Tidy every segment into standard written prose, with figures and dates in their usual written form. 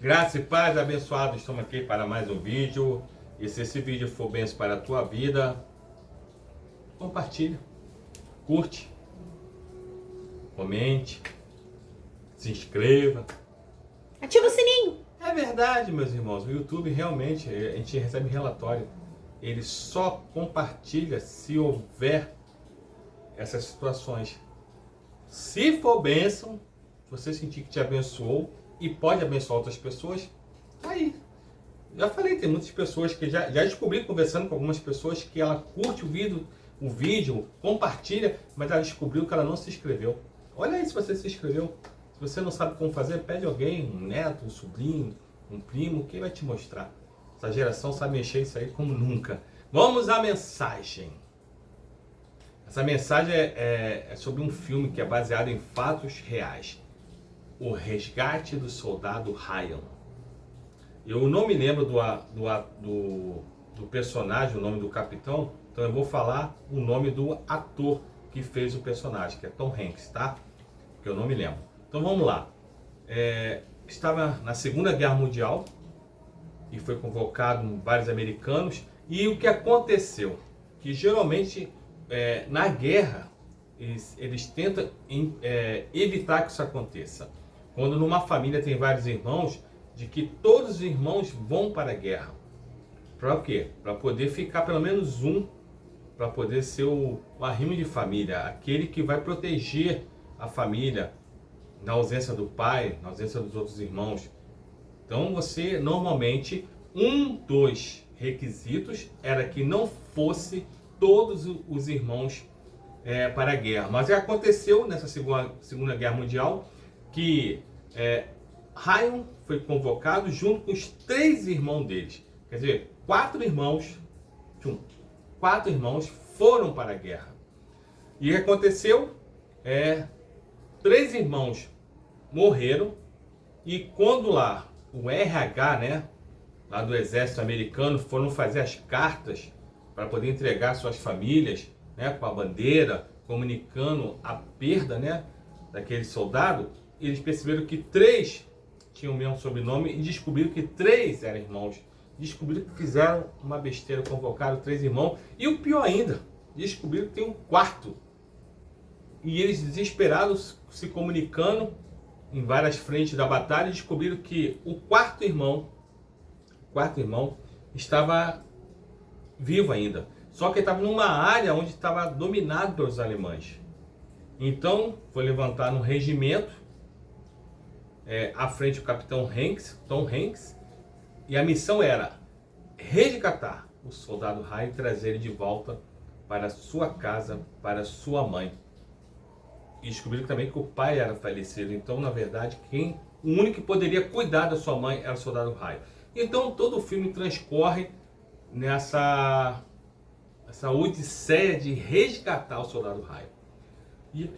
Graça e paz, abençoados, estamos aqui para mais um vídeo. E se esse vídeo for bênção para a tua vida, compartilha, curte, comente, se inscreva. Ativa o sininho. É verdade, meus irmãos, o YouTube realmente, a gente recebe relatório, ele só compartilha se houver essas situações. Se for bênção, você sentir que te abençoou e pode abençoar outras pessoas, tá aí. Já falei, tem muitas pessoas que já descobri conversando com algumas pessoas que ela curte o vídeo, compartilha, mas ela descobriu que ela não se inscreveu. Olha aí se você se inscreveu. Se você não sabe como fazer, pede alguém, um neto, um sobrinho, um primo, quem vai te mostrar. Essa geração sabe mexer isso aí como nunca. Vamos à mensagem. Essa mensagem é sobre um filme que é baseado em fatos reais. O Resgate do Soldado Ryan. Eu não me lembro do personagem, o nome do capitão, então eu vou falar o nome do ator que fez o personagem, que é Tom Hanks, tá? Que eu não me lembro. Então vamos lá. Estava na Segunda Guerra Mundial e foi convocado vários americanos. E o que aconteceu? Que geralmente na guerra eles tentam evitar que isso aconteça. Quando numa família tem vários irmãos, de que todos os irmãos vão para a guerra. Para o quê? Para poder ficar pelo menos um, para poder ser o arrimo de família, aquele que vai proteger a família na ausência do pai, na ausência dos outros irmãos. Então você, normalmente, um dos requisitos era que não fosse todos os irmãos para a guerra. Mas aconteceu nessa Segunda Guerra Mundial que Ryan foi convocado junto com os 3 irmãos deles. Quer dizer, 4 irmãos foram para a guerra. E o que aconteceu? 3 irmãos morreram. E quando lá o RH, lá do exército americano, foram fazer as cartas para poder entregar suas famílias, com a bandeira, comunicando a perda, daquele soldado, eles perceberam que 3 tinham o mesmo sobrenome e descobriram que 3 eram irmãos. Descobriram que fizeram uma besteira, convocaram 3 irmãos. E o pior ainda, descobriram que tem um 4º. E eles, desesperados, se comunicando em várias frentes da batalha, descobriram que o 4º irmão estava vivo ainda. Só que ele estava numa área onde estava dominado pelos alemães. Então, foi levantado um regimento, à frente o capitão Tom Hanks, e a missão era resgatar o soldado Ryan e trazer ele de volta para sua casa, para sua mãe. E descobriram também que o pai era falecido. Então, na verdade, o único que poderia cuidar da sua mãe era o soldado Ryan. Então, todo o filme transcorre nessa odisseia de resgatar o soldado Ryan.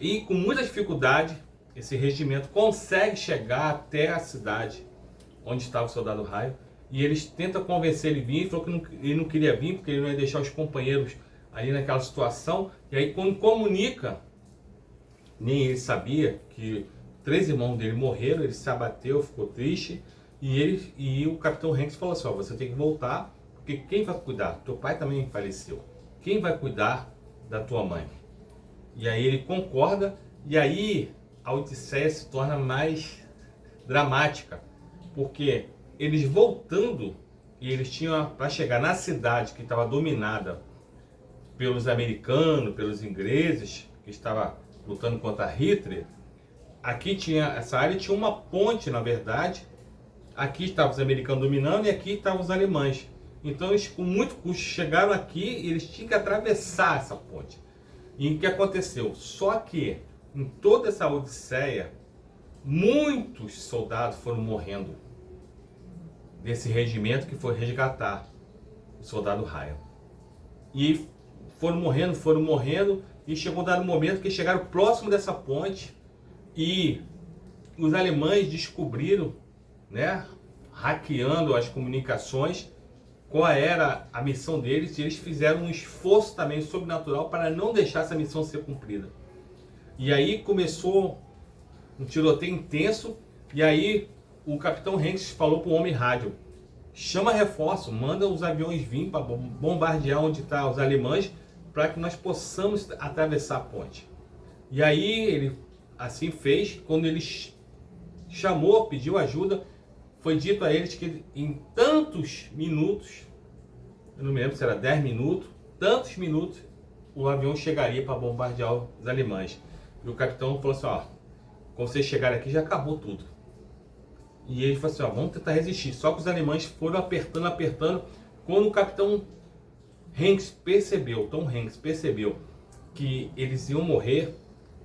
E com muita dificuldade, esse regimento consegue chegar até a cidade onde estava o soldado Ryan. E eles tentam convencer ele a vir. Ele falou que ele não queria vir porque ele não ia deixar os companheiros ali naquela situação. E aí, quando comunica, nem ele sabia que 3 irmãos dele morreram. Ele se abateu, ficou triste. E o capitão Hanks falou assim: você tem que voltar, porque quem vai cuidar? Teu pai também faleceu. Quem vai cuidar da tua mãe? E aí ele concorda. E aí a odisseia se torna mais dramática, porque eles voltando, e eles tinham para chegar na cidade que estava dominada pelos americanos, pelos ingleses, que estava lutando contra Hitler. Aqui essa área tinha uma ponte, na verdade. Aqui estavam os americanos dominando e aqui estavam os alemães. Então eles, com muito custo, chegaram aqui e eles tinham que atravessar essa ponte. E o que aconteceu? Só que em toda essa odisseia, muitos soldados foram morrendo desse regimento que foi resgatar o soldado Ryan. E foram morrendo, e chegou um dado momento que chegaram próximo dessa ponte e os alemães descobriram, hackeando as comunicações, qual era a missão deles, e eles fizeram um esforço também sobrenatural para não deixar essa missão ser cumprida. E aí começou um tiroteio intenso, e aí o capitão Hanks falou para o homem rádio: chama reforço, manda os aviões vir para bombardear onde estão os alemães, para que nós possamos atravessar a ponte. E aí ele assim fez. Quando ele chamou, pediu ajuda, foi dito a eles que em tantos minutos, eu não me lembro se era 10 minutos, tantos minutos, o avião chegaria para bombardear os alemães. E o capitão falou assim: ó, quando vocês chegarem aqui já acabou tudo. E ele falou assim: ó, vamos tentar resistir. Só que os alemães foram apertando. Quando o capitão Hanks percebeu, Tom Hanks percebeu que eles iam morrer,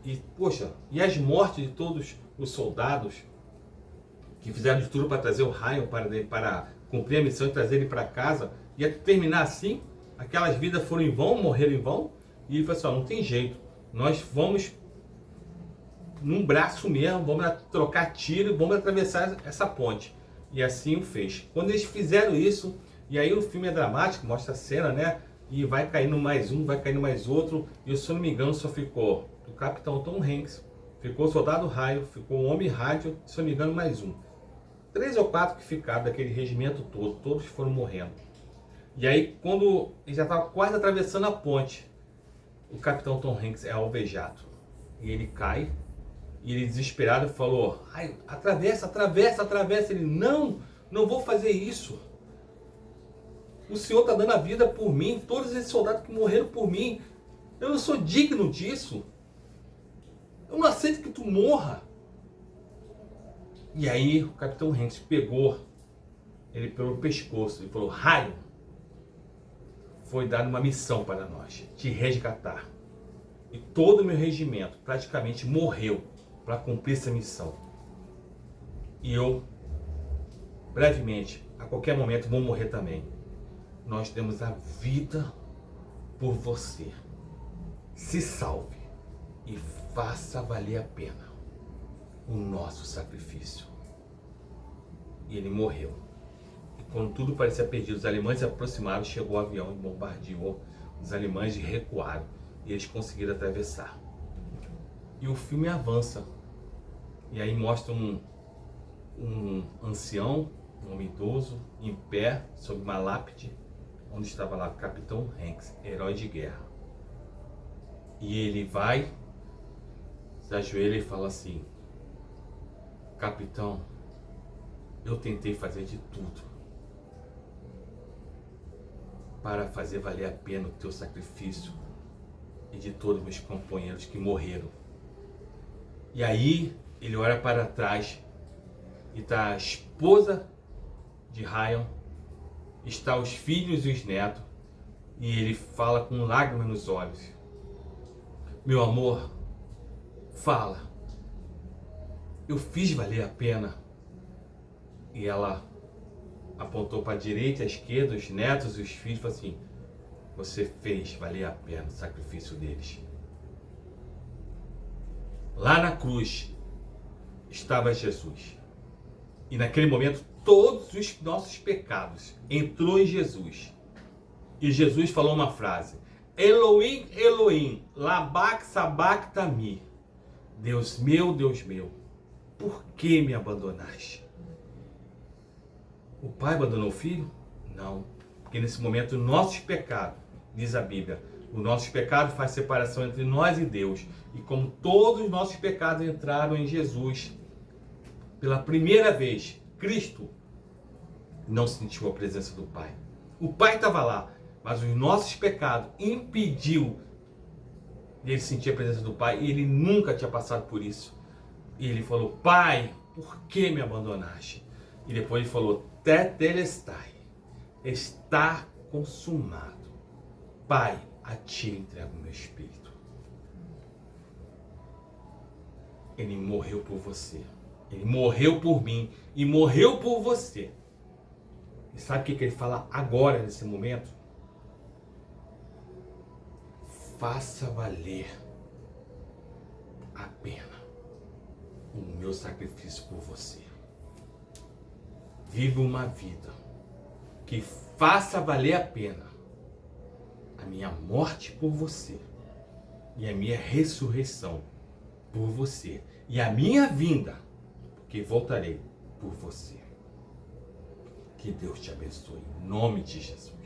e poxa, e as mortes de todos os soldados que fizeram de tudo para trazer o Ryan para cumprir a missão e trazer ele para casa, ia terminar assim, aquelas vidas foram em vão, morreram em vão. E ele falou assim: ó, não tem jeito, nós vamos num braço mesmo, vamos trocar tiro, vamos atravessar essa ponte. E assim o fez. Quando eles fizeram isso, e aí o filme é dramático, mostra a cena, né? E vai caindo mais um, vai caindo mais outro. E se eu não me engano, só ficou o capitão Tom Hanks, ficou o soldado Ryan, ficou o homem rádio, se eu não me engano, mais um. 3 ou 4 que ficaram daquele regimento todo, todos foram morrendo. E aí, quando ele já estava quase atravessando a ponte, o capitão Tom Hanks é alvejado. E ele cai. E ele, desesperado, falou: ai, atravessa, atravessa, atravessa. Ele: não vou fazer isso. O senhor está dando a vida por mim, todos esses soldados que morreram por mim, eu não sou digno disso. Eu não aceito que tu morra. E aí o capitão Hanks pegou ele pelo pescoço e falou: Ryan, foi dada uma missão para nós, te resgatar. E todo o meu regimento praticamente morreu para cumprir essa missão. E eu, brevemente, a qualquer momento, vou morrer também. Nós temos a vida por você. Se salve e faça valer a pena o nosso sacrifício. E ele morreu. E quando tudo parecia perdido, os alemães se aproximaram, chegou o avião e bombardeou os alemães e recuaram. E eles conseguiram atravessar. E o filme avança. E aí mostra um ancião, um homem idoso, em pé, sob uma lápide, onde estava lá o capitão Hanks, herói de guerra. E ele vai, se ajoelha e fala assim: capitão, eu tentei fazer de tudo para fazer valer a pena o teu sacrifício e de todos os meus companheiros que morreram. E aí ele olha para trás e está a esposa de Ryan, está os filhos e os netos, e ele fala com lágrimas nos olhos: meu amor, fala, eu fiz valer a pena. E ela apontou para a direita e a esquerda, os netos e os filhos, e falou assim: você fez valer a pena o sacrifício deles. Lá na cruz estava Jesus. E naquele momento todos os nossos pecados entrou em Jesus. E Jesus falou uma frase: Elohim, Elohim, labak sabachthani. Deus meu, por que me abandonaste? O pai abandonou o filho? Não. Porque nesse momento nossos pecados, diz a Bíblia, o nosso pecado faz separação entre nós e Deus. E como todos os nossos pecados entraram em Jesus, pela primeira vez, Cristo não sentiu a presença do Pai. O Pai estava lá, mas os nossos pecados impediu de ele sentir a presença do Pai. E ele nunca tinha passado por isso. E ele falou: Pai, por que me abandonaste? E depois ele falou: Tetelestai, está consumado. Pai, a ti entrego o meu espírito. Ele morreu por você. Ele morreu por mim e morreu por você. E sabe o que ele fala agora, nesse momento? Faça valer a pena o meu sacrifício por você. Viva uma vida que faça valer a pena a minha morte por você e a minha ressurreição por você e a minha vinda, porque voltarei por você. Que Deus te abençoe, em nome de Jesus.